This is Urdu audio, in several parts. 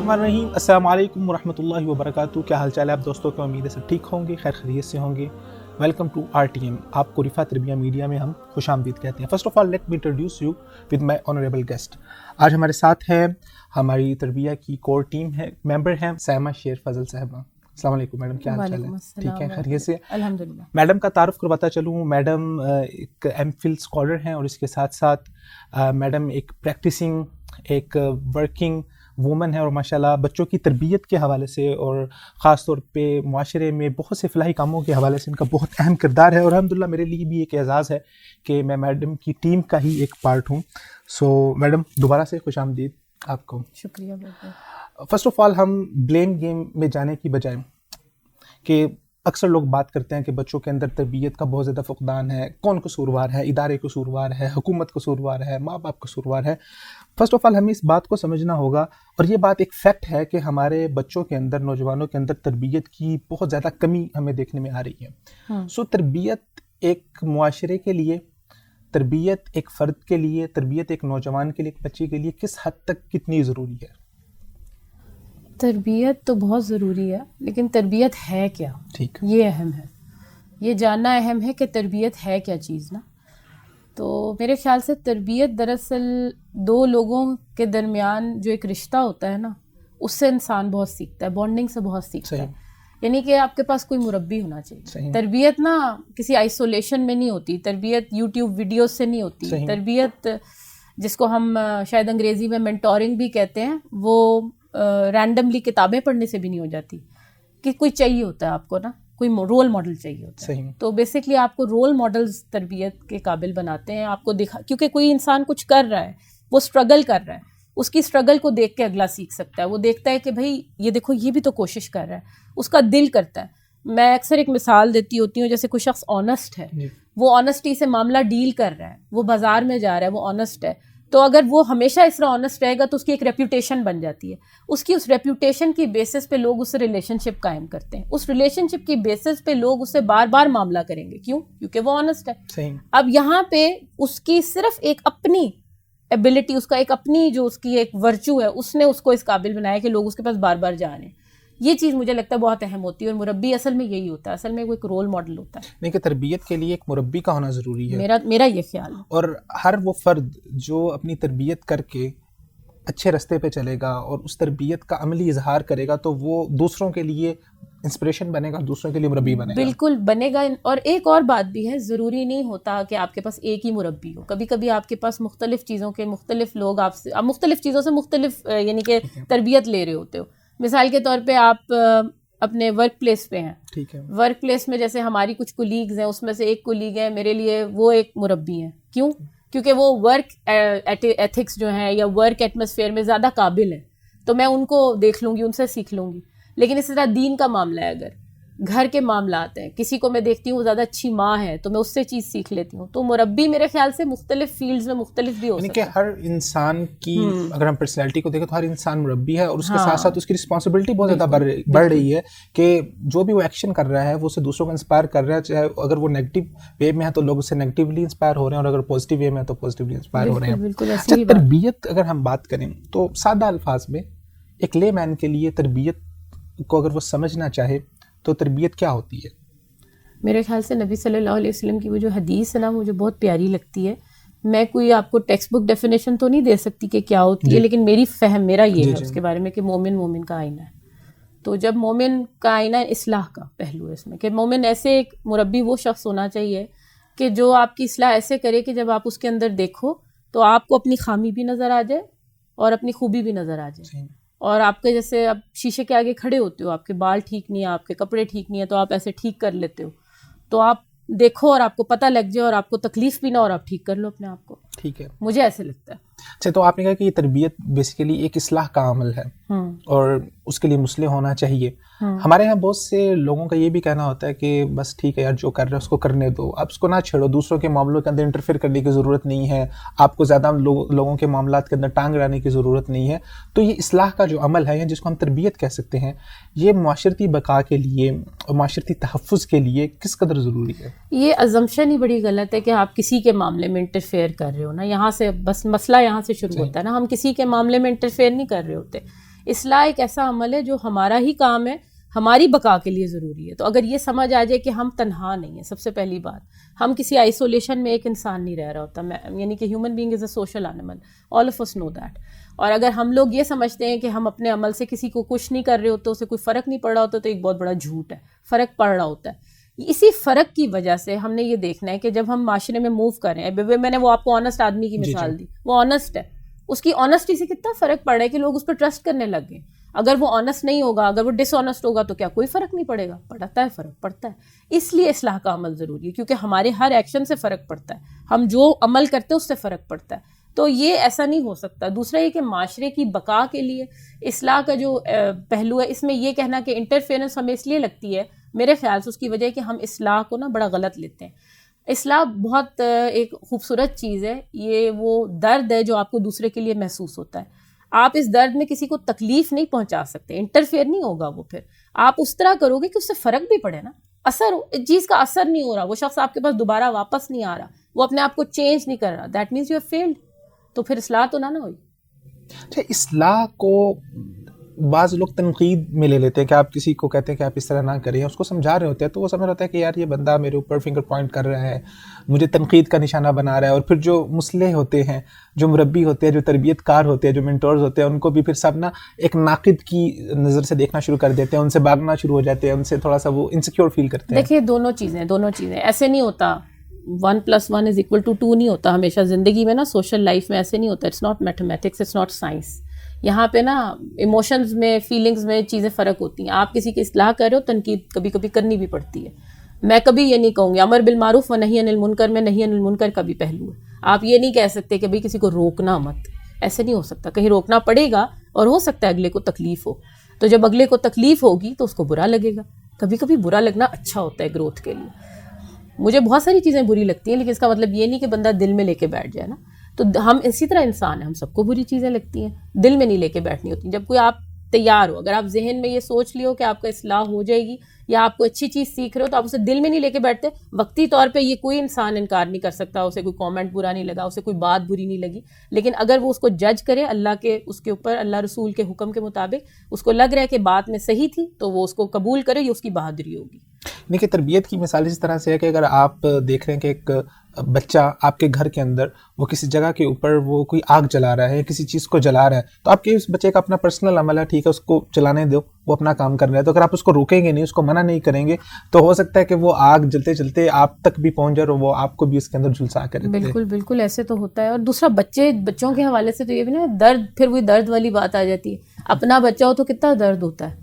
الرحمن الرحیم. السلام علیکم ورحمۃ اللہ وبرکاتہ. کیا حال چال ہے آپ دوستوں کو؟ امید ہے سب ٹھیک ہوں گے، خیر خیریت سے ہوں گے. Welcome to RTM. آپ کو رفا تربیہ میڈیا میں ہم خوش آمدید کہتے ہیں. First of all let me introduce you with my honourable guest. آج ہمارے ساتھ ہے ہماری تربیہ کی کور ٹیم ہے، ممبر ہیں سائمہ شیر فضل صاحبہ. السلام علیکم میڈم، کیا حال چال ہے؟ ٹھیک ہے، خیریت سے؟ الحمدللہ. میڈم کا تعارف کرواتا چلوں. میڈم ایک MPhil اسکالر ہیں اور اس کے ساتھ ساتھ میڈم ایک پریکٹسنگ، ایک ورکنگ وومن ہے، اور ماشاءاللہ بچوں کی تربیت کے حوالے سے اور خاص طور پہ معاشرے میں بہت سے فلاحی کاموں کے حوالے سے ان کا بہت اہم کردار ہے. اور الحمدللہ میرے لیے بھی ایک اعزاز ہے کہ میں میڈم کی ٹیم کا ہی ایک پارٹ ہوں. سو میڈم دوبارہ سے خوش آمدید آپ کو. شکریہ. بہت فرسٹ آف آل ہم بلیم گیم میں جانے کی بجائے کہ اکثر لوگ بات کرتے ہیں کہ بچوں کے اندر تربیت کا بہت زیادہ فقدان ہے، کون قصوروار ہے؟ ادارے قصوروار ہے، حکومت قصوروار ہے، ماں باپ قصوروار ہے. فرسٹ آف آل ہمیں اس بات کو سمجھنا ہوگا، اور یہ بات ایک فیکٹ ہے کہ ہمارے بچوں کے اندر، نوجوانوں کے اندر تربیت کی بہت زیادہ کمی ہمیں دیکھنے میں آ رہی ہے. سو تربیت ایک معاشرے کے لیے، تربیت ایک فرد کے لیے، تربیت ایک نوجوان کے لیے، ایک بچے کے لیے کس حد تک کتنی ضروری ہے؟ تربیت تو بہت ضروری ہے، لیکن تربیت ہے کیا؟ ٹھیک، یہ اہم ہے. یہ جاننا اہم ہے کہ تربیت ہے کیا چیز نا. تو میرے خیال سے تربیت دراصل دو لوگوں کے درمیان جو ایک رشتہ ہوتا ہے نا، اس سے انسان بہت سیکھتا ہے، بانڈنگ سے بہت سیکھتا ہے. یعنی کہ آپ کے پاس کوئی مربی ہونا چاہیے. تربیت نا کسی آئسولیشن میں نہیں ہوتی، تربیت یوٹیوب ویڈیوز سے نہیں ہوتی. تربیت جس کو ہم شاید انگریزی میں مینٹورنگ بھی کہتے ہیں، وہ رینڈملی کتابیں پڑھنے سے بھی نہیں ہو جاتی. کہ کوئی چاہیے ہوتا ہے آپ کو نا، کوئی رول ماڈل چاہیے ہوتا ہے. تو بیسکلی آپ کو رول ماڈلز تربیت کے قابل بناتے ہیں. آپ کو کیونکہ کوئی انسان کچھ کر رہا ہے، وہ اسٹرگل کر رہا ہے، اس کی اسٹرگل کو دیکھ کے اگلا سیکھ سکتا ہے. وہ دیکھتا ہے کہ بھائی یہ دیکھو، یہ بھی تو کوشش کر رہا ہے، اس کا دل کرتا ہے. میں اکثر ایک مثال دیتی ہوتی ہوں، جیسے کوئی شخص آنیسٹ ہے، وہ آنیسٹی سے معاملہ ڈیل کر رہا ہے، وہ بازار میں جا رہا ہے، وہ آنیسٹ ہے. تو اگر وہ ہمیشہ اس طرح آنیسٹ رہے گا تو اس کی ایک ریپیوٹیشن بن جاتی ہے. اس ریپیوٹیشن کی بیسس پہ لوگ اس سے ریلیشن شپ قائم کرتے ہیں. اس ریلیشن شپ کی بیسس پہ لوگ اس سے بار بار معاملہ کریں گے. کیوں؟ کیونکہ وہ آنیسٹ ہے. اب یہاں پہ اس کی صرف ایک اپنی ایبلٹی، اس کا ایک اپنی جو اس کی ایک ورچو ہے، اس نے اس کو اس قابل بنایا کہ لوگ اس کے پاس بار بار جا رہے ہیں. یہ چیز مجھے لگتا ہے بہت اہم ہوتی ہے، اور مربی اصل میں یہی ہوتا ہے. اصل میں وہ ایک رول ماڈل ہوتا ہے. نہیں کہ تربیت کے لیے ایک مربی کا ہونا ضروری ہے. میرا یہ خیال ہے. اور ہر وہ فرد جو اپنی تربیت کر کے اچھے راستے پہ چلے گا اور اس تربیت کا عملی اظہار کرے گا، تو وہ دوسروں کے لیے انسپریشن بنے گا، دوسروں کے لیے مربی بنے گا. بالکل بنے گا. اور ایک اور بات بھی ہے، ضروری نہیں ہوتا کہ آپ کے پاس ایک ہی مربی ہو. کبھی کبھی آپ کے پاس مختلف چیزوں کے مختلف لوگ آپ مختلف چیزوں سے مختلف یعنی کہ تربیت لے رہے ہوتے ہو. مثال کے طور پہ آپ اپنے ورک پلیس پہ ہیں. ٹھیک ہے. ورک پلیس میں جیسے ہماری کچھ کولیگز ہیں، اس میں سے ایک کولیگ ہے میرے لیے وہ ایک مربی ہیں. کیوں؟ کیونکہ وہ ورک ایتھکس جو ہیں یا ورک ایٹماسفیئر میں زیادہ قابل ہیں، تو میں ان کو دیکھ لوں گی، ان سے سیکھ لوں گی. لیکن اس طرح دین کا معاملہ ہے، اگر گھر کے معاملات ہیں، کسی کو میں دیکھتی ہوں وہ زیادہ اچھی ماں ہے تو میں اس سے چیز سیکھ لیتی ہوں. تو مربی میرے خیال سے مختلف فیلڈز میں مختلف بھی ہو سکتا ہے. یعنی کہ ہر انسان کی اگر ہم پرسنالٹی کو دیکھیں تو ہر انسان مربی ہے، اور اس کے ساتھ ساتھ اس کی رسپانسبلٹی بہت زیادہ بڑھ رہی ہے کہ جو بھی وہ ایکشن کر رہا ہے وہ اسے دوسروں کو انسپائر کر رہا ہے. چاہے اگر وہ نیگیٹو وے میں ہے تو لوگ اس سے نیگیٹیولی انسپائر ہو رہے ہیں، اور اگر پازیٹیو وے میں ہے تو پازیٹیولی انسپائر ہو رہے ہیں. اچھا، تربیت اگر ہم بات کریں تو سادہ الفاظ میں ایک لے مین کے لیے تربیت کو اگر وہ سمجھنا چاہے تو تربیت کیا ہوتی ہے؟ میرے خیال سے نبی صلی اللہ علیہ وسلم کی وہ جو حدیث ہے نا، مجھے بہت پیاری لگتی ہے. میں کوئی آپ کو ٹیکسٹ بک ڈیفینیشن تو نہیں دے سکتی کہ کیا ہوتی ہے، لیکن میری فہم میرا یہ ہے اس کے بارے میں کہ مومن کا آئینہ ہے. تو جب مومن کا آئینہ اصلاح کا پہلو ہے اس میں، کہ مومن ایسے ایک مربی وہ شخص ہونا چاہیے کہ جو آپ کی اصلاح ایسے کرے کہ جب آپ اس کے اندر دیکھو تو آپ کو اپنی خامی بھی نظر آ جائے اور اپنی خوبی بھی نظر آ جائے. اور آپ کے جیسے اب شیشے کے آگے کھڑے ہوتے ہو، آپ کے بال ٹھیک نہیں ہے، آپ کے کپڑے ٹھیک نہیں ہے، تو آپ ایسے ٹھیک کر لیتے ہو. تو آپ دیکھو اور آپ کو پتہ لگ جائے اور آپ کو تکلیف بھی نہ، اور آپ ٹھیک کر لو اپنے آپ کو. ٹھیک ہے، مجھے ایسے لگتا ہے. اچھا، تو آپ نے کہا کہ یہ تربیت بیسیکلی ایک اصلاح کا عمل ہے اور اس کے لیے مصلح ہونا چاہیے. ہمارے یہاں بہت سے لوگوں کا یہ بھی کہنا ہوتا ہے کہ بس ٹھیک ہے یار، جو کر رہے ہیں اس کو کرنے دو، اب اس کو نہ چھیڑو، دوسروں کے معاملوں کے اندر انٹرفیئر کرنے کی ضرورت نہیں ہے، آپ کو زیادہ لوگوں کے معاملات کے اندر ٹانگ لانے کی ضرورت نہیں ہے. تو یہ اصلاح کا جو عمل ہے، یا جس کو ہم تربیت کہہ سکتے ہیں، یہ معاشرتی بقا کے لیے اور معاشرتی تحفظ کے لیے کس قدر ضروری ہے؟ یہ ازمپشن ہی بڑی غلط ہے کہ آپ کسی کے معاملے میں انٹرفیئر کر رہے ہو نا. یہاں سے بس مسئلہ یہاں سے شروع ہوتا ہے نا. ہم کسی کے معاملے میں انٹرفیئر نہیں کر رہے ہوتے. اصلاح ایک ایسا عمل ہے جو ہمارا ہی کام ہے, ہماری بقا کے لیے ضروری ہے. تو اگر یہ سمجھ آ جائے کہ ہم تنہا نہیں ہیں, سب سے پہلی بات, ہم کسی آئسولیشن میں ایک انسان نہیں رہ رہا ہوتا, یعنی کہ human being is a social animal, all of us know that. اور اگر ہم لوگ یہ سمجھتے ہیں کہ ہم اپنے عمل سے کسی کو کچھ نہیں کر رہے ہوتے, اسے کوئی فرق نہیں پڑ رہا ہوتا, تو ایک بہت بڑا جھوٹ ہے. فرق پڑ رہا ہوتا ہے. اسی فرق کی وجہ سے ہم نے یہ دیکھنا ہے کہ جب ہم معاشرے میں موو کر رہے ہیں, میں نے وہ آپ کو آنیسٹ آدمی کی مثال دی, وہ آنیسٹ ہے, اس کی آنیسٹی سے کتنا فرق پڑ رہا ہے کہ لوگ اس پہ ٹرسٹ کرنے لگ گئے. اگر وہ آنیسٹ نہیں ہوگا, اگر وہ ڈس آنیسٹ ہوگا, تو کیا کوئی فرق نہیں پڑے گا؟ پڑتا ہے, فرق پڑتا ہے. اس لیے اصلاح کا عمل ضروری ہے, کیونکہ ہمارے ہر ایکشن سے فرق پڑتا ہے, ہم جو عمل کرتے ہیں اس سے فرق پڑتا ہے. تو یہ ایسا نہیں ہو سکتا. دوسرا یہ کہ معاشرے کی بقا کے لیے اصلاح کا جو پہلو ہے, اس میں یہ کہنا کہ انٹرفیئرنس ہمیں اس لیے لگتی ہے, میرے خیال سے اس کی وجہ ہے کہ ہم اصلاح کو نا بڑا غلط لیتے ہیں. اصلاح بہت ایک خوبصورت چیز ہے. یہ وہ درد ہے جو آپ کو دوسرے کے لیے محسوس ہوتا ہے. آپ اس درد میں کسی کو تکلیف نہیں پہنچا سکتے, انٹرفیئر نہیں ہوگا وہ. پھر آپ اس طرح کرو گے کہ اس سے فرق بھی پڑے نا, اثر ہو, چیز کا اثر نہیں ہو رہا, وہ شخص آپ کے پاس دوبارہ واپس نہیں آ رہا, وہ اپنے آپ کو چینج نہیں کر رہا, that means you have failed. تو پھر اصلاح تو نہ ہوئی. اچھا, اصلاح کو بعض لوگ تنقید میں لے لیتے ہیں کہ آپ کسی کو کہتے ہیں کہ آپ اس طرح نہ کریں, اس کو سمجھا رہے ہوتے ہیں, تو وہ سمجھ رہا ہوتا ہے کہ یار یہ بندہ میرے اوپر فنگر پوائنٹ کر رہا ہے, مجھے تنقید کا نشانہ بنا رہا ہے. اور پھر جو مصلح ہوتے ہیں, جو مربی ہوتے ہیں, جو تربیت کار ہوتے ہیں, جو مینٹورز ہوتے ہیں, ان کو بھی پھر سب نا ایک ناقد کی نظر سے دیکھنا شروع کر دیتے ہیں, ان سے بھاگنا شروع ہو جاتے ہیں, ان سے تھوڑا سا وہ انسیکیور فیل کرتے ہیں. دیکھیے دونوں چیزیں ایسے نہیں ہوتا. 1+1=2 نہیں ہوتا ہمیشہ زندگی میں نا, سوشل لائف میں ایسے نہیں ہوتا. It's not mathematics, it's not science. یہاں پہ نا ایموشنز میں, فیلنگز میں چیزیں فرق ہوتی ہیں. آپ کسی کی اصلاح کر رہے ہو, تنقید کبھی کبھی کرنی بھی پڑتی ہے. میں کبھی یہ نہیں کہوں گی امر بالمعروف و نہی عن المنکر میں نہی عن المنکر کا بھی پہلو ہے. آپ یہ نہیں کہہ سکتے کہ بھئی کسی کو روکنا مت, ایسے نہیں ہو سکتا. کہیں روکنا پڑے گا, اور ہو سکتا ہے اگلے کو تکلیف ہو, تو جب اگلے کو تکلیف ہوگی تو اس کو برا لگے گا. کبھی کبھی برا لگنا اچھا ہوتا ہے گروتھ کے لیے. مجھے بہت ساری چیزیں بری لگتی ہیں, لیکن اس کا مطلب یہ نہیں کہ بندہ دل میں لے کے بیٹھ جائے نا. تو ہم اسی طرح انسان ہیں, ہم سب کو بری چیزیں لگتی ہیں, دل میں نہیں لے کے بیٹھنی ہوتی. جب کوئی آپ تیار ہو, اگر آپ ذہن میں یہ سوچ لیو کہ آپ کا اصلاح ہو جائے گی, یا آپ کو اچھی چیز سیکھ رہے ہو, تو آپ اسے دل میں نہیں لے کے بیٹھتے. وقتی طور پہ یہ کوئی انسان انکار نہیں کر سکتا, اسے کوئی کامنٹ برا نہیں لگا, اسے کوئی بات بری نہیں لگی, لیکن اگر وہ اس کو جج کرے اللہ کے, اس کے اوپر اللہ رسول کے حکم کے مطابق, اس کو لگ رہا ہے کہ بات میں صحیح تھی, تو وہ اس کو قبول کرے, یہ اس کی بہادری ہوگی. دیکھیے تربیت کی مثال اس طرح سے ہے کہ اگر آپ دیکھ رہے ہیں کہ ایک بچہ آپ کے گھر کے اندر وہ کسی جگہ کے اوپر وہ کوئی آگ جلا رہا ہے, کسی چیز کو جلا رہا ہے, تو آپ کے اس بچے کا اپنا پرسنل عمل ہے, ٹھیک ہے, اس کو چلانے دو, وہ اپنا کام کر رہا ہے. تو اگر آپ اس کو روکیں گے نہیں, اس کو منع نہیں کریں گے, تو ہو سکتا ہے کہ وہ آگ جلتے جلتے آپ تک بھی پہنچ جائے, اور وہ آپ کو بھی اس کے اندر جھلسا کر دے. بالکل بالکل ایسے تو ہوتا ہے. اور دوسرا بچوں کے حوالے سے تو یہ بھی نا درد, پھر وہی درد والی بات آ جاتی ہے. اپنا بچہ ہو تو کتنا درد ہوتا ہے,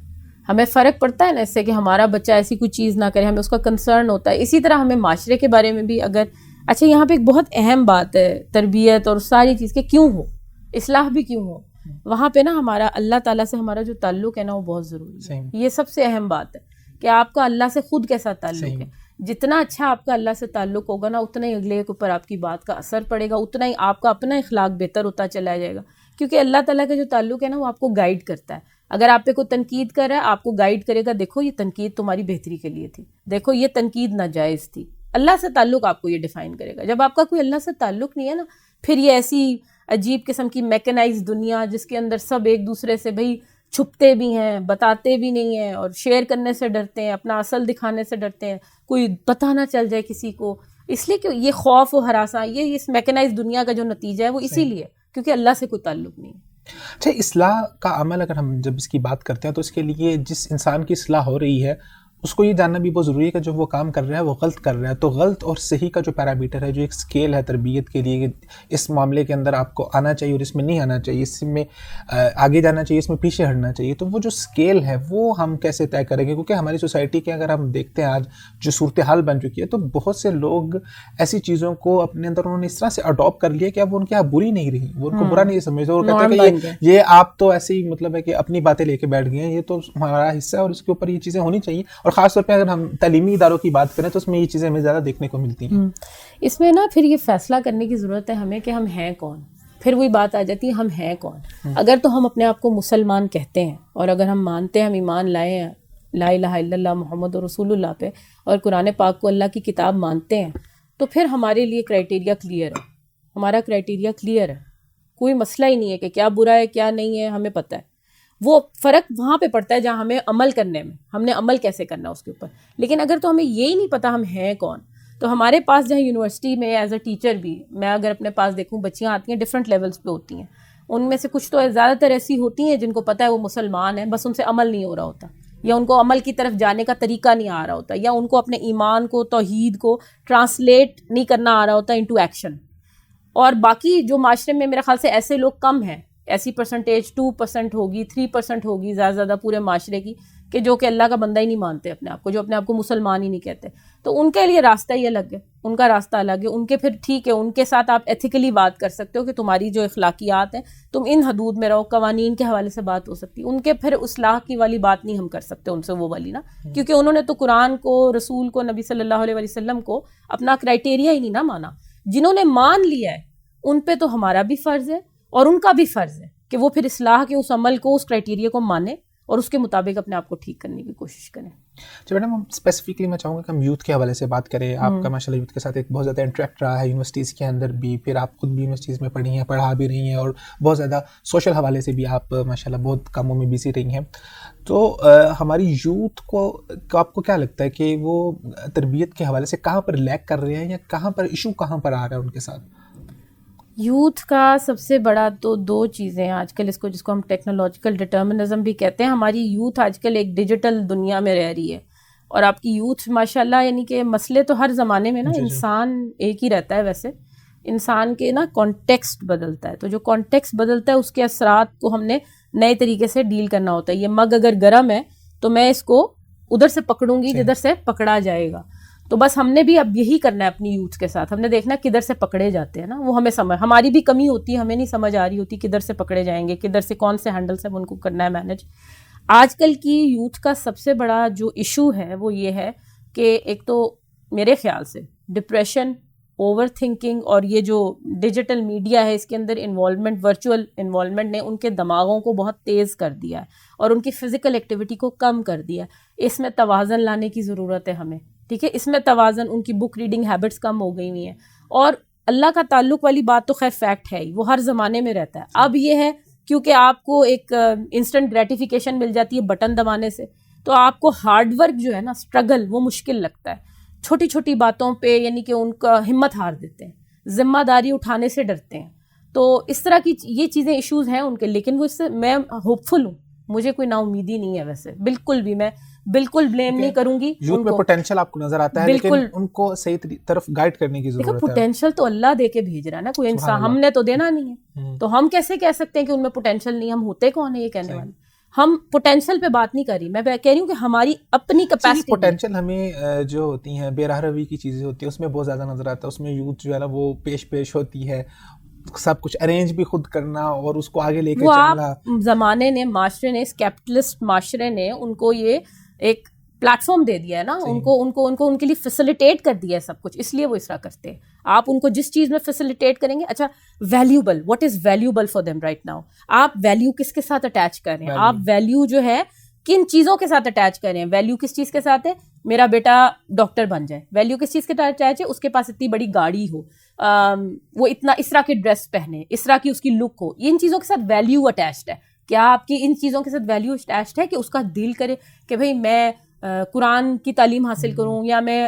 ہمیں فرق پڑتا ہے نا اس سے کہ ہمارا بچہ ایسی کوئی چیز نہ کرے, ہمیں اس کا کنسرن ہوتا ہے. اسی طرح ہمیں معاشرے کے بارے میں بھی اگر, اچھا یہاں پہ ایک بہت اہم بات ہے تربیت اور ساری چیز کے کیوں ہو, اصلاح بھی کیوں ہو, وہاں پہ نا ہمارا اللہ تعالیٰ سے ہمارا جو تعلق ہے نا وہ بہت ضروری ہے. یہ سب سے اہم بات ہے کہ آپ کا اللہ سے خود کیسا تعلق ہے. جتنا اچھا آپ کا اللہ سے تعلق ہوگا نا, اتنا ہی اگلے کے اوپر آپ کی بات کا اثر پڑے گا, اتنا ہی آپ کا اپنا اخلاق بہتر ہوتا چلا جائے گا. کیونکہ اللہ تعالیٰ کا جو تعلق ہے نا وہ آپ کو گائیڈ کرتا ہے. اگر آپ پہ کوئی تنقید کر رہا ہے, آپ کو گائیڈ کرے گا, دیکھو یہ تنقید تمہاری بہتری کے لیے تھی, دیکھو یہ تنقید ناجائز تھی. اللہ سے تعلق آپ کو یہ ڈیفائن کرے گا. جب آپ کا کوئی اللہ سے تعلق نہیں ہے نا, پھر یہ ایسی عجیب قسم کی میکنائز دنیا جس کے اندر سب ایک دوسرے سے بھئی چھپتے بھی ہیں, بتاتے بھی نہیں ہیں, اور شیئر کرنے سے ڈرتے ہیں, اپنا اصل دکھانے سے ڈرتے ہیں, کوئی پتہ نہ چل جائے کسی کو. اس لیے کہ یہ خوف و ہراساں, یہ اس میکنائز دنیا کا جو نتیجہ ہے وہ اسی لیے کیونکہ اللہ سے کوئی تعلق نہیں. اچھا, اصلاح کا عمل اگر ہم جب اس کی بات کرتے ہیں, تو اس کے لیے جس انسان کی اصلاح ہو رہی ہے اس کو یہ جاننا بھی بہت ضروری ہے کہ جو وہ کام کر رہا ہے وہ غلط کر رہا ہے. تو غلط اور صحیح کا جو پیرامیٹر ہے, جو ایک سکیل ہے تربیت کے لیے, اس معاملے کے اندر آپ کو آنا چاہیے اور اس میں نہیں آنا چاہیے, اس میں آگے جانا چاہیے, اس میں پیچھے ہٹنا چاہیے, تو وہ جو سکیل ہے وہ ہم کیسے طے کریں گے؟ کیونکہ ہماری سوسائٹی کے اگر ہم دیکھتے ہیں آج جو صورتحال بن چکی ہے, تو بہت سے لوگ ایسی چیزوں کو اپنے اندر انہوں نے اس طرح سے اڈاپٹ کر لیا کہ اب وہ ان کے یہاں بری نہیں رہی, وہ ان کو برا نہیں سمجھتے, اور کہتے ہیں کہ یہ آپ تو ایسے ہی مطلب ہے کہ اپنی باتیں لے کے بیٹھ گئے ہیں, یہ تو ہمارا حصہ ہے اور اس کے اوپر یہ چیزیں ہونی چاہیے. اور خاص طور پہ اگر ہم تعلیمی اداروں کی بات کریں تو اس میں یہ چیزیں ہمیں زیادہ دیکھنے کو ملتی ہیں. اس میں نا پھر یہ فیصلہ کرنے کی ضرورت ہے ہمیں کہ ہم ہیں کون. پھر وہی بات آ جاتی ہے ہم ہیں کون. اگر تو ہم اپنے آپ کو مسلمان کہتے ہیں, اور اگر ہم مانتے ہیں, ہم ایمان لائے ہیں لا الہ الا اللہ محمد رسول اللہ پہ, اور قرآن پاک کو اللہ کی کتاب مانتے ہیں, تو پھر ہمارے لیے کرائٹیریا کلیئر ہے. ہمارا کرائٹیریا کلیئر ہے, کوئی مسئلہ ہی نہیں ہے کہ کیا برا ہے کیا نہیں ہے, ہمیں پتہ ہے. وہ فرق وہاں پہ پڑتا ہے جہاں ہمیں عمل کرنے میں، ہم نے عمل کیسے کرنا اس کے اوپر. لیکن اگر تو ہمیں یہی نہیں پتہ ہم ہیں کون، تو ہمارے پاس جہاں یونیورسٹی میں ایز اے ٹیچر بھی، میں اگر اپنے پاس دیکھوں بچیاں آتی ہیں ڈفرینٹ لیولس پہ ہوتی ہیں، ان میں سے کچھ تو زیادہ تر ایسی ہوتی ہیں جن کو پتہ ہے وہ مسلمان ہیں، بس ان سے عمل نہیں ہو رہا ہوتا، یا ان کو عمل کی طرف جانے کا طریقہ نہیں آ رہا ہوتا، یا ان کو اپنے ایمان کو، توحید کو ٹرانسلیٹ نہیں کرنا آ رہا ہوتا انٹو ایکشن. اور باقی جو معاشرے میں میرے خیال سے ایسے لوگ کم ہیں، ایسی پرسنٹیج 2% ہوگی، 3% ہوگی زیادہ زیادہ پورے معاشرے کی، کہ جو کہ اللہ کا بندہ ہی نہیں مانتے اپنے آپ کو، جو اپنے آپ کو مسلمان ہی نہیں کہتے. تو ان کے لیے راستہ ہی الگ ہے، ان کا راستہ الگ ہے. ان کے پھر ٹھیک ہے، ان کے ساتھ آپ ایتھیکلی بات کر سکتے ہو کہ تمہاری جو اخلاقیات ہیں تم ان حدود میں رہو، قوانین کے حوالے سے بات ہو سکتی. ان کے پھر اصلاح کی والی بات نہیں ہم کر سکتے ان سے وہ والی نا، کیونکہ انہوں نے تو قرآن کو، رسول کو، نبی صلی اللہ علیہ وسلم کو اپنا کرائٹیریا ہی نہیں نا مانا. جنہوں نے مان لیا ہے ان پہ تو ہمارا بھی فرض ہے اور ان کا بھی فرض ہے کہ وہ پھر اصلاح کے اس عمل کو، اس کرائٹیریا کو مانیں اور اس کے مطابق اپنے آپ کو ٹھیک کرنے کی کوشش کریں. جی میڈم، اسپیسیفکلی میں چاہوں گا کہ ہم یوتھ کے حوالے سے بات کریں. آپ کا ماشاء اللہ یوتھ کے ساتھ ایک بہت زیادہ انٹریکٹ رہا ہے یونیورسٹیز کے اندر بھی، پھر آپ خود بھی یونیورسٹیز میں پڑھی ہیں، پڑھا بھی رہی ہیں، اور بہت زیادہ سوشل حوالے سے بھی آپ ماشاء اللہ بہت کاموں میں بزی رہی ہیں. تو ہماری یوتھ کو آپ کو کیا لگتا ہے کہ وہ تربیت کے حوالے سے کہاں پر لیک کر رہے ہیں، یا کہاں پر ایشو کہاں پر آ رہا ہے ان کے ساتھ؟ یوتھ کا سب سے بڑا تو دو چیزیں آج کل، جس کو ہم ٹیکنالوجیکل ڈٹرمنزم بھی کہتے ہیں. ہماری یوتھ آج کل ایک ڈیجیٹل دنیا میں رہ رہی ہے، اور آپ کی یوتھ ماشاء اللہ، یعنی کہ مسئلے تو ہر زمانے میں نا انسان ایک ہی رہتا ہے، ویسے انسان کے نا کانٹیکسٹ بدلتا ہے، تو جو کانٹیکسٹ بدلتا ہے اس کے اثرات کو ہم نے نئے طریقے سے ڈیل کرنا ہوتا ہے. یہ مگ اگر گرم ہے تو میں اس کو ادھر سے پکڑوں گی جدھر سے پکڑا جائے گا. تو بس ہم نے بھی اب یہی کرنا ہے اپنی یوتھ کے ساتھ. ہم نے دیکھنا کدھر سے پکڑے جاتے ہیں نا، وہ ہمیں ہماری بھی کمی ہوتی ہے، ہمیں نہیں سمجھ آ رہی ہوتی کدھر سے پکڑے جائیں گے، کدھر سے کون سے ہینڈل سے ان کو کرنا ہے مینج. آج کل کی یوتھ کا سب سے بڑا جو ایشو ہے وہ یہ ہے کہ ایک تو میرے خیال سے ڈپریشن، اوور تھنکنگ، اور یہ جو ڈیجیٹل میڈیا ہے اس کے اندر انوالومنٹ، ورچوئل انوالومنٹ نے ان کے دماغوں کو بہت تیز کر دیا ہے اور ان کی فزیکل ایکٹیویٹی کو کم کر دیا ہے. اس میں توازن لانے کی ضرورت ہے ہمیں، ٹھیک ہے. اس میں توازن، ان کی بک ریڈنگ ہیبٹس کم ہو گئی ہوئی ہیں، اور اللہ کا تعلق والی بات تو خیر فیکٹ ہے ہی، وہ ہر زمانے میں رہتا ہے. اب یہ ہے کیونکہ آپ کو ایک انسٹنٹ گریٹیفیکیشن مل جاتی ہے بٹن دبانے سے، تو آپ کو ہارڈ ورک جو ہے نا، اسٹرگل، وہ مشکل لگتا ہے. چھوٹی چھوٹی باتوں پہ یعنی کہ ان کا ہمت ہار دیتے ہیں، ذمہ داری اٹھانے سے ڈرتے ہیں. تو اس طرح کی یہ چیزیں ایشوز ہیں ان کے. لیکن وہ اس سے میں ہوپ فل ہوں، مجھے کوئی نا امیدی نہیں ہے ویسے، بالکل بھی. میں بالکل بلیم نہیں کروں گی. یوتھ میں پوٹینشیل آپ کو نظر آتا ہے، لیکن ان کو صحیح طرف گائیڈ کرنے کی ضرورت ہے. پوٹینشیل تو اللہ دے کے بھیج رہا ہے نا، کوئی انسان ہم نے تو دینا نہیں ہے. تو ہم کیسے کہہ سکتے ہیں کہ ان میں پوٹینشیل نہیں؟ ہم ہوتے کون ہیں یہ کہنے والے؟ ہم پوٹینشیل پہ بات نہیں کر رہی، میں کہہ رہی ہوں کہ ہماری اپنی کیپیسٹی. پوٹینشیل ہمیں جو ہوتی ہیں بے راہ روی کی چیزیں ہوتی ہیں اس میں بہت زیادہ نظر آتا ہے. اس میں یوتھ جو ہے نا وہ پیش ہوتی ہے، سب کچھ ارینج بھی خود کرنا اور اس کو آگے لے کے چلنا. زمانے نے، معاشرے نے، اس کیپٹلسٹ معاشرے نے ان کو یہ ایک پلیٹ فارم دے دیا ہے نا، ان کے لیے فیسیلیٹیٹ کر دیا ہے سب کچھ، اس لیے وہ اس طرح کرتے ہیں. آپ ان کو جس چیز میں فیسیلیٹیٹ کریں گے، اچھا valuable, what is valuable for them right now? آپ ویلیو کس کے ساتھ اٹیچ کر رہے ہیں؟ آپ ویلیو جو ہے کن چیزوں کے ساتھ اٹیچ کر رہے ہیں؟ ویلیو کس چیز کے ساتھ ہے؟ میرا بیٹا ڈاکٹر بن جائے. ویلیو کس چیز کے ساتھ اٹیچ ہے؟ اس کے پاس اتنی بڑی گاڑی ہو، وہ اتنا اس طرح کی ڈریس پہنے، اس طرح کی اس کی لک ہو. ان چیزوں کے ساتھ ویلیو اٹیچڈ ہے. کیا آپ کی ان چیزوں کے ساتھ ویلیو اٹیچڈ ہے کہ اس کا دل کرے کہ بھئی میں قرآن کی تعلیم حاصل کروں یا میں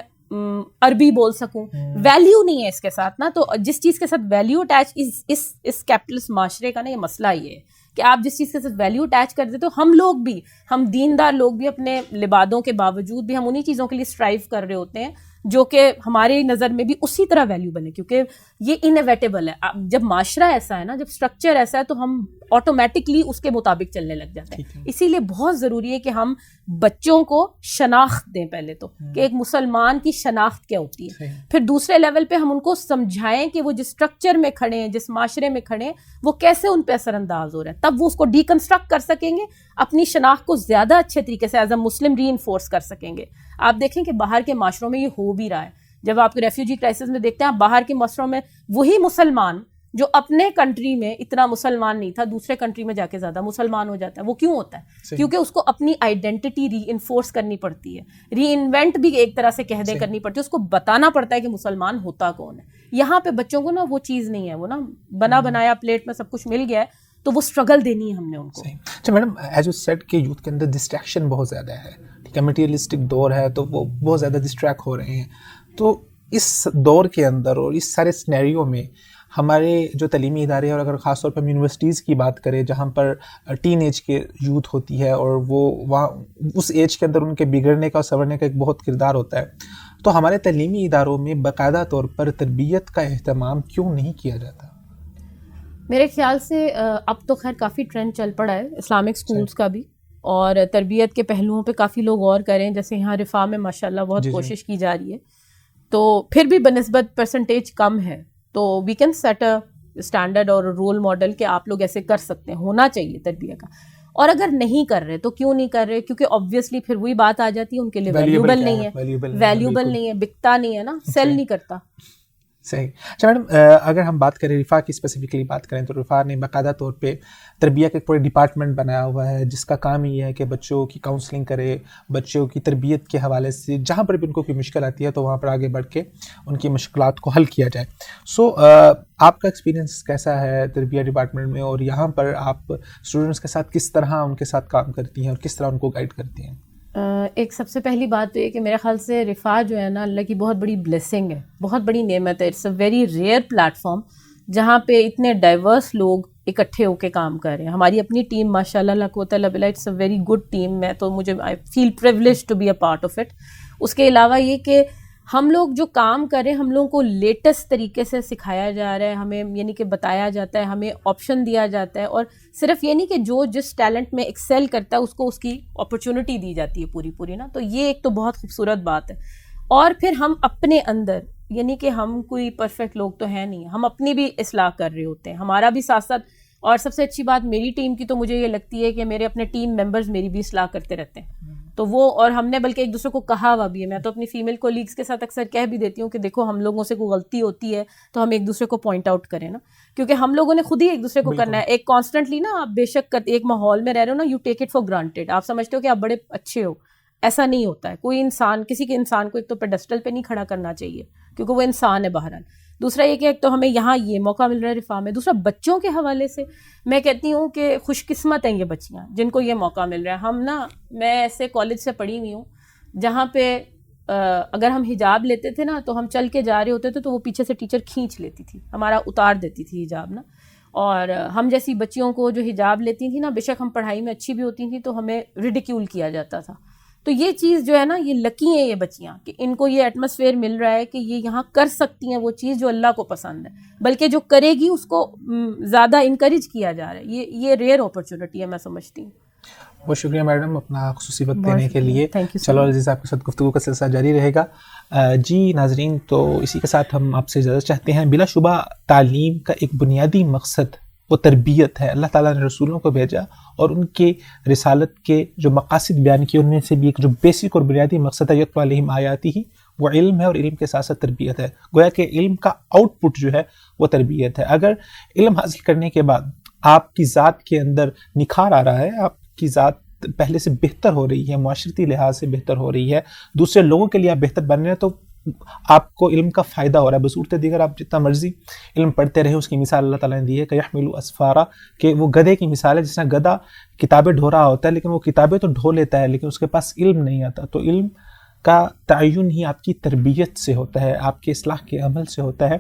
عربی بول سکوں؟ ویلیو نہیں ہے اس کے ساتھ نا. تو جس چیز کے ساتھ ویلیو اٹیچ، اس کیپٹلسٹ معاشرے کا نا یہ مسئلہ یہ ہے کہ آپ جس چیز کے ساتھ ویلیو اٹیچ کر دیتے ہو. ہم لوگ بھی، ہم دیندار لوگ بھی اپنے لبادوں کے باوجود بھی ہم انہی چیزوں کے لیے اسٹرائیو کر رہے ہوتے ہیں جو کہ ہمارے نظر میں بھی اسی طرح ویلیوبل ہے، کیونکہ یہ انیویٹیبل ہے. جب معاشرہ ایسا ہے نا، جب اسٹرکچر ایسا ہے، تو ہم آٹومیٹکلی اس کے مطابق چلنے لگ جاتے ہیں. اسی لیے بہت ضروری ہے کہ ہم بچوں کو شناخت دیں پہلے تو، کہ ایک مسلمان کی شناخت کیا ہوتی ہے. پھر دوسرے لیول پہ ہم ان کو سمجھائیں کہ وہ جس اسٹرکچر میں کھڑے ہیں، جس معاشرے میں کھڑے ہیں، وہ کیسے ان پہ اثر انداز ہو رہا ہے. تب وہ اس کو ڈیکنسٹرکٹ کر سکیں گے، اپنی شناخت کو زیادہ اچھے طریقے سے as a Muslim re enforce کر سکیں گے. آپ دیکھیں کہ باہر کے معاشروں میں یہ ہو بھی رہا ہے. جب آپ ریفیوجی کرائسس میں دیکھتے ہیں، آپ باہر کے معاشروں میں وہی مسلمان جو اپنے کنٹری میں اتنا مسلمان نہیں تھا، دوسرے کنٹری میں جا کے زیادہ مسلمان ہو جاتا ہے. وہ کیوں ہوتا ہے؟ کیونکہ اس کو اپنی آئیڈینٹی ری انفورس کرنی پڑتی ہے، ری انوینٹ بھی ایک طرح سے کہہ دے کرنی پڑتی ہے. اس کو بتانا پڑتا ہے کہ مسلمان ہوتا کون ہے. یہاں پہ بچوں کو نا وہ چیز نہیں ہے، وہ نا بنا بنایا پلیٹ میں سب کچھ مل گیا ہے، تو وہ اسٹرگل دینی ہے ہم نے ان کو. اچھا میڈم، ایز یو سیڈ کہ یوتھ کے اندر ڈسٹریکشن بہت زیادہ ہے، ٹھیک ہے، مٹیریلسٹک دور ہے تو وہ بہت زیادہ ڈسٹریکٹ ہو رہے ہیں. تو اس دور کے اندر اور اس سارے سنیریو میں ہمارے جو تعلیمی ادارے، اور اگر خاص طور پہ ہم یونیورسٹیز کی بات کریں جہاں پر ٹین ایج کے یوتھ ہوتی ہے اور وہ وہاں اس ایج کے اندر ان کے بگڑنے کا اور سنورنے کا ایک بہت کردار ہوتا ہے، تو ہمارے تعلیمی اداروں میں باقاعدہ طور پر تربیت کا اہتمام کیوں نہیں کیا جاتا؟ میرے خیال سے اب تو خیر کافی ٹرینڈ چل پڑا ہے اسلامک سکولز کا بھی، اور تربیت کے پہلوؤں پہ کافی لوگ غور کریں. جیسے یہاں رفاع میں ماشاءاللہ بہت کوشش کی جا رہی ہے، تو پھر بھی بنسبت پرسنٹیج کم ہے. تو we can set a standard اور رول ماڈل کہ آپ لوگ ایسے کر سکتے ہیں، ہونا چاہیے تربیت کا. اور اگر نہیں کر رہے تو کیوں نہیں کر رہے؟ کیونکہ آبویسلی پھر وہی بات آ جاتی ہے ان کے لیے ویلیوبل نہیں ہے، بکتا نہیں ہے نا، سیل نہیں کرتا. صحیح. اچھا میڈم، اگر ہم بات کریں رفاع کی اسپیسیفکلی بات کریں تو رفاع نے باقاعدہ طور پہ تربیت کا ایک پورے ڈپارٹمنٹ بنایا ہوا ہے جس کا کام یہ ہے کہ بچوں کی کاؤنسلنگ کرے، بچوں کی تربیت کے حوالے سے جہاں پر بھی ان کو کوئی مشکل آتی ہے تو وہاں پر آگے بڑھ کے ان کی مشکلات کو حل کیا جائے. سو آپ کا ایکسپیرینس کیسا ہے تربیت ڈپارٹمنٹ میں، اور یہاں پر آپ اسٹوڈنٹس کے ساتھ کس طرح ان کے ساتھ کام کرتی ہیں اور کس طرح ان کو گائیڈ کرتی ہیں؟ ایک سب سے پہلی بات تو یہ کہ میرے خیال سے رفاع جو ہے نا اللہ کی بہت بڑی بلیسنگ ہے، بہت بڑی نعمت ہے. It's a very rare platform جہاں پہ اتنے ڈائیورس لوگ اکٹھے ہو کے کام کر رہے ہیں. ہماری اپنی ٹیم ماشاء اللہ لا قوت الا باللہ، it's a very good team. میں تو مجھے I feel privilege to be a part of it. اس کے علاوہ یہ کہ ہم لوگ جو کام کر رہے ہیں ہم لوگوں کو لیٹسٹ طریقے سے سکھایا جا رہا ہے، ہمیں یعنی کہ بتایا جاتا ہے، ہمیں آپشن دیا جاتا ہے، اور صرف یہ نہیں کہ جو جس ٹیلنٹ میں ایکسیل کرتا ہے اس کو اس کی اپرچونٹی دی جاتی ہے پوری نا. تو یہ ایک تو بہت خوبصورت بات ہے. اور پھر ہم اپنے اندر یعنی کہ ہم کوئی پرفیکٹ لوگ تو ہیں نہیں، ہم اپنی بھی اصلاح کر رہے ہوتے ہیں، ہمارا بھی ساتھ ساتھ. اور سب سے اچھی بات میری ٹیم کی تو مجھے یہ لگتی ہے کہ میرے اپنے ٹیم ممبرز میری بھی اصلاح کرتے رہتے ہیں. تو وہ، اور ہم نے بلکہ ایک دوسرے کو کہا ہوا بھی ہے. میں تو اپنی فیمیل کولیگس کے ساتھ اکثر کہہ بھی دیتی ہوں کہ دیکھو ہم لوگوں سے کوئی غلطی ہوتی ہے تو ہم ایک دوسرے کو پوائنٹ آؤٹ کریں نا، کیونکہ ہم لوگوں نے خود ہی ایک دوسرے کو کرنا ہے. ایک کانسٹنٹلی نا آپ بے شک ایک ماحول میں رہ رہے ہو نا، you take it for granted. آپ سمجھتے ہو کہ آپ بڑے اچھے ہو، ایسا نہیں ہوتا ہے. کوئی انسان کسی کے انسان کو ایک تو پیڈسٹل پہ نہیں کھڑا کرنا چاہیے کیونکہ وہ انسان ہے بہرحال. دوسرا یہ کہ ایک تو ہمیں یہاں یہ موقع مل رہا ہے رفاع میں. دوسرا بچوں کے حوالے سے میں کہتی ہوں کہ خوش قسمت ہیں یہ بچیاں جن کو یہ موقع مل رہا ہے. ہم نا، میں ایسے کالج سے پڑھی ہوئی ہوں جہاں پہ اگر ہم حجاب لیتے تھے نا تو ہم چل کے جا رہے ہوتے تھے تو وہ پیچھے سے ٹیچر کھینچ لیتی تھی، ہمارا اتار دیتی تھی حجاب نا. اور ہم جیسی بچیوں کو جو حجاب لیتی تھیں نا، بے شک ہم پڑھائی میں اچھی بھی ہوتی تھیں تو ہمیں ریڈیکیول کیا جاتا تھا. تو یہ چیز جو ہے نا، یہ لکی ہیں یہ بچیاں کہ ان کو یہ ایٹماسفیئر مل رہا ہے کہ یہ یہاں کر سکتی ہیں وہ چیز جو اللہ کو پسند ہے، بلکہ جو کرے گی اس کو زیادہ انکریج کیا جا رہا ہے. یہ ریئر اپرچونٹی ہے میں سمجھتی ہوں. بہت شکریہ میڈم اپنا خصوصی وقت دینے کے لیے. چلو عزیز، آپ کے ساتھ گفتگو کا سلسلہ جاری رہے گا. جی ناظرین، تو اسی کے ساتھ ہم آپ سے اجازت چاہتے ہیں. بلا شبہ تعلیم کا ایک بنیادی مقصد وہ تربیت ہے. اللہ تعالیٰ نے رسولوں کو بھیجا اور ان کے رسالت کے جو مقاصد بیان کیے ان میں سے بھی ایک جو بیسک اور بنیادی مقصد ہے یتلو علیہم آیاتہ، وہ علم ہے، اور علم کے ساتھ ساتھ تربیت ہے. گویا کہ علم کا آؤٹ پٹ جو ہے وہ تربیت ہے. اگر علم حاصل کرنے کے بعد آپ کی ذات کے اندر نکھار آ رہا ہے، آپ کی ذات پہلے سے بہتر ہو رہی ہے، معاشرتی لحاظ سے بہتر ہو رہی ہے، دوسرے لوگوں کے لیے آپ بہتر بن رہے ہیں، تو آپ کو علم کا فائدہ ہو رہا ہے. بصورت دیگر آپ جتنا مرضی علم پڑھتے رہے، اس کی مثال اللہ تعالیٰ نے دی ہے کہ یحملوا اسفارا، کہ وہ گدھے کی مثال ہے. جس طرح گدھا کتابیں ڈھو رہا ہوتا ہے لیکن وہ کتابیں تو ڈھو لیتا ہے لیکن اس کے پاس علم نہیں آتا. تو علم کا تعین ہی آپ کی تربیت سے ہوتا ہے، آپ کے اصلاح کے عمل سے ہوتا ہے.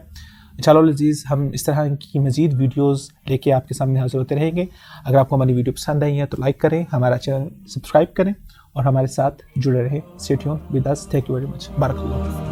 چلو عزیز، ہم اس طرح کی مزید ویڈیوز لے کے آپ کے سامنے حاضر ہوتے رہیں گے. اگر آپ کو ہماری ویڈیو پسند آئی ہے تو لائک کریں، ہمارا چینل سبسکرائب کریں اور ہمارے ساتھ جڑے رہیں. Stay tuned with us. Thank you very much. بارک اللہ.